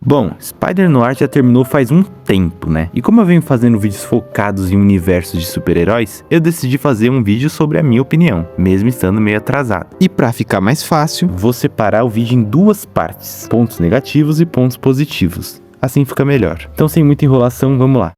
Bom, Spider Noir já terminou faz um tempo, né? E como eu venho fazendo vídeos focados em universos de super-heróis, eu decidi fazer um vídeo sobre a minha opinião, mesmo estando meio atrasado. E pra ficar mais fácil, vou separar o vídeo em duas partes, pontos negativos e pontos positivos. Assim fica melhor. Então, sem muita enrolação, vamos lá.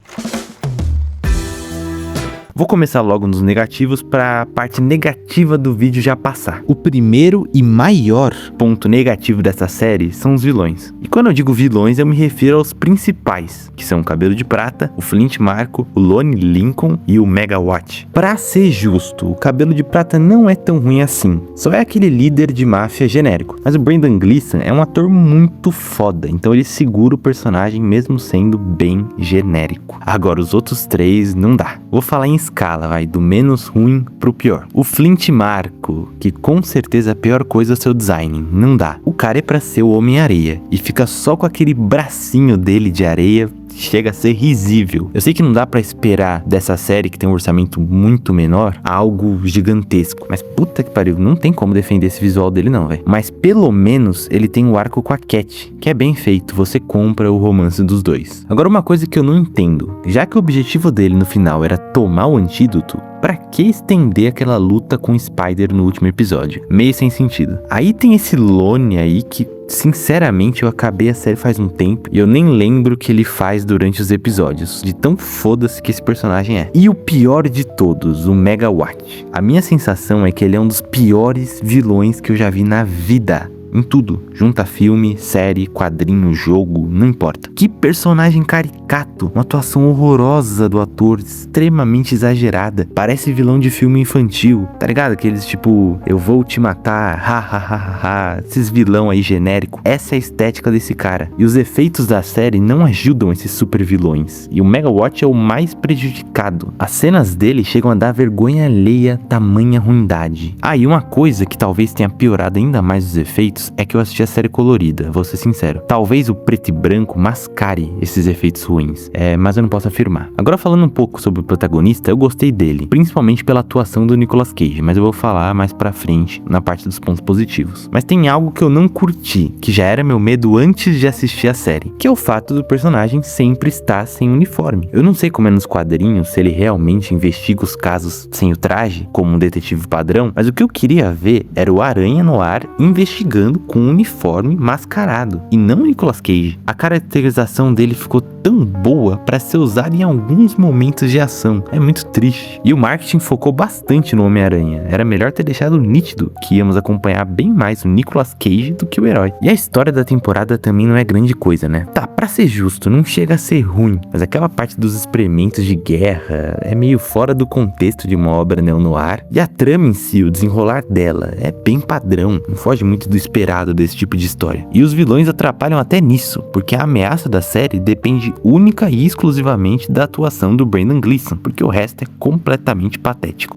Vou começar logo nos negativos para a parte negativa do vídeo já passar. O primeiro e maior ponto negativo dessa série são os vilões. E quando eu digo vilões, eu me refiro aos principais, que são o Cabelo de Prata, o Flint Marko, o Lone Lincoln e o Megawatt. Pra ser justo, o Cabelo de Prata não é tão ruim assim. Só é aquele líder de máfia genérico. Mas o Brendan Gleeson é um ator muito foda, então ele segura o personagem mesmo sendo bem genérico. Agora, os outros três não dá. Vou falar em escala, vai do menos ruim pro pior. O Flint Marko, que com certeza a pior coisa é o seu design, não dá. O cara é pra ser o Homem-Areia e fica só com aquele bracinho dele de areia. Chega a ser risível. Eu sei que não dá pra esperar dessa série, que tem um orçamento muito menor, algo gigantesco. Mas puta que pariu, não tem como defender esse visual dele não, velho. Mas pelo menos ele tem o arco com a Cat, que é bem feito, você compra o romance dos dois. Agora uma coisa que eu não entendo, já que o objetivo dele no final era tomar o antídoto, pra que estender aquela luta com o Spider no último episódio? Meio sem sentido. Aí tem esse Lone aí que, sinceramente, eu acabei a série faz um tempo e eu nem lembro o que ele faz durante os episódios, de tão foda-se que esse personagem é. E o pior de todos, o Megawatt. A minha sensação é que ele é um dos piores vilões que eu já vi na vida. Em tudo, junta filme, série, quadrinho, jogo, não importa. Que personagem caricato, uma atuação horrorosa do ator, extremamente exagerada. Parece vilão de filme infantil, tá ligado? Aqueles tipo, eu vou te matar, ha ha ha ha ha, esses vilão aí genérico. Essa é a estética desse cara. E os efeitos da série não ajudam esses super vilões. E o Megawatt é o mais prejudicado. As cenas dele chegam a dar vergonha alheia, tamanha ruindade. Ah, e uma coisa que talvez tenha piorado ainda mais os efeitos é que eu assisti a série colorida, vou ser sincero. Talvez o preto e branco mascare esses efeitos ruins, mas eu não posso afirmar. Agora falando um pouco sobre o protagonista, eu gostei dele, principalmente pela atuação do Nicolas Cage, mas eu vou falar mais pra frente, na parte dos pontos positivos. Mas tem algo que eu não curti, que já era meu medo antes de assistir a série, que é o fato do personagem sempre estar sem uniforme. Eu não sei como é nos quadrinhos, se ele realmente investiga os casos sem o traje, como um detetive padrão, mas o que eu queria ver era o Aranha no ar investigando com um uniforme mascarado, e não o Nicolas Cage. A caracterização dele ficou tão boa para ser usada em alguns momentos de ação. É muito triste. E o marketing focou bastante no Homem-Aranha. Era melhor ter deixado nítido que íamos acompanhar bem mais o Nicolas Cage do que o herói. E a história da temporada também não é grande coisa, né? Tá, pra ser justo, não chega a ser ruim, mas aquela parte dos experimentos de guerra é meio fora do contexto de uma obra neo-noir. E a trama em si, o desenrolar dela, é bem padrão, não foge muito do esperado desse tipo de história. E os vilões atrapalham até nisso, porque a ameaça da série depende única e exclusivamente da atuação do Brendan Gleeson, porque o resto é completamente patético.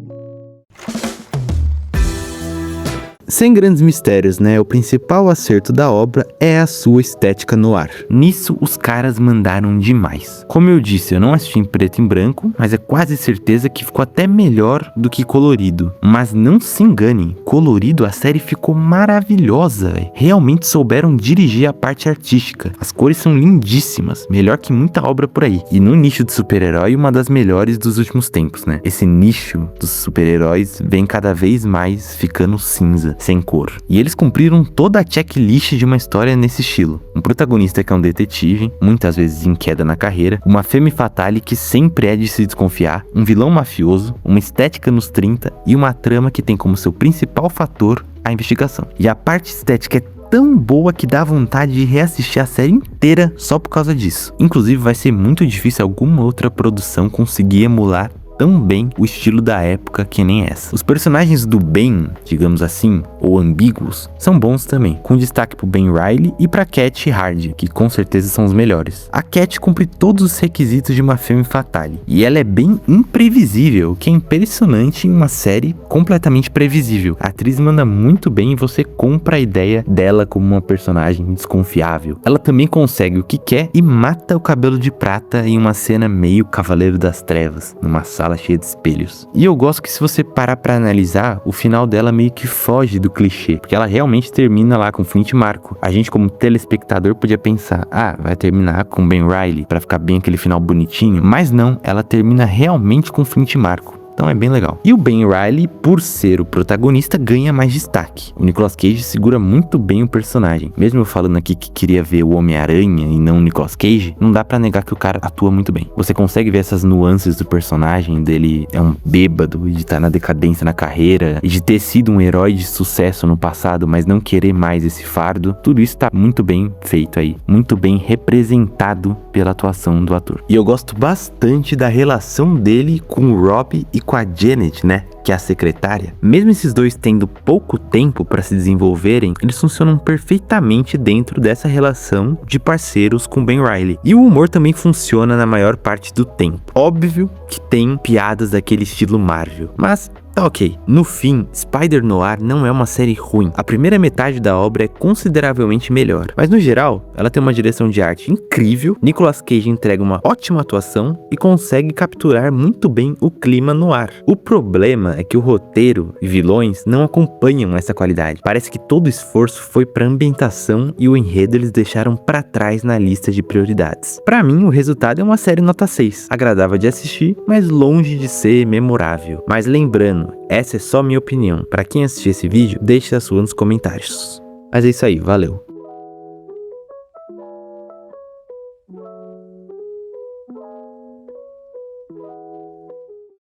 Sem grandes mistérios, né? O principal acerto da obra é a sua estética no ar. Nisso, os caras mandaram demais. Como eu disse, eu não assisti em preto e branco, mas é quase certeza que ficou até melhor do que colorido. Mas não se enganem, colorido a série ficou maravilhosa, véio. Realmente souberam dirigir a parte artística. As cores são lindíssimas, melhor que muita obra por aí. E no nicho de super-herói, uma das melhores dos últimos tempos, né? Esse nicho dos super-heróis vem cada vez mais ficando cinza, sem cor. E eles cumpriram toda a checklist de uma história nesse estilo. Um protagonista que é um detetive, muitas vezes em queda na carreira, uma femme fatale que sempre é de se desconfiar, um vilão mafioso, uma estética nos 30 e uma trama que tem como seu principal fator a investigação. E a parte estética é tão boa que dá vontade de reassistir a série inteira só por causa disso. Inclusive vai ser muito difícil alguma outra produção conseguir emular tão bem o estilo da época que nem essa. Os personagens do Ben, digamos assim, ou ambíguos, são bons também, com destaque pro Ben Reilly e pra Cat Hardy, que com certeza são os melhores. A Cat cumpre todos os requisitos de uma femme fatale, e ela é bem imprevisível, o que é impressionante em uma série completamente previsível. A atriz manda muito bem e você compra a ideia dela como uma personagem desconfiável. Ela também consegue o que quer e mata o Cabelo de Prata em uma cena meio Cavaleiro das Trevas, numa sala sala cheia de espelhos. E eu gosto que, se você parar pra analisar, o final dela meio que foge do clichê, porque ela realmente termina lá com Flint e Marco. A gente, como telespectador, podia pensar, vai terminar com Ben Reilly pra ficar bem aquele final bonitinho, mas não, ela termina realmente com Flint e Marco. Então é bem legal. E o Ben Reilly, por ser o protagonista, ganha mais destaque. O Nicolas Cage segura muito bem o personagem. Mesmo eu falando aqui que queria ver o Homem-Aranha e não o Nicolas Cage, não dá pra negar que o cara atua muito bem. Você consegue ver essas nuances do personagem, dele é um bêbado, de estar na decadência na carreira, e de ter sido um herói de sucesso no passado, mas não querer mais esse fardo. Tudo isso tá muito bem feito aí. Muito bem representado pela atuação do ator. E eu gosto bastante da relação dele com o Rob e com a Janet, né? Que é a secretária. Mesmo esses dois tendo pouco tempo para se desenvolverem, eles funcionam perfeitamente dentro dessa relação de parceiros com Ben Reilly. E o humor também funciona na maior parte do tempo. Óbvio que tem piadas daquele estilo Marvel, mas tá ok. No fim, Spider-Noir não é uma série ruim. A primeira metade da obra é consideravelmente melhor, mas no geral, ela tem uma direção de arte incrível, Nicolas Cage entrega uma ótima atuação e consegue capturar muito bem o clima no ar. O problema é que o roteiro e vilões não acompanham essa qualidade. Parece que todo o esforço foi pra ambientação e o enredo eles deixaram pra trás na lista de prioridades. Pra mim, o resultado é uma série nota 6, agradável de assistir, mas longe de ser memorável. Mas lembrando, essa é só minha opinião. Para quem assistir esse vídeo, deixe a sua nos comentários. Mas é isso aí, valeu!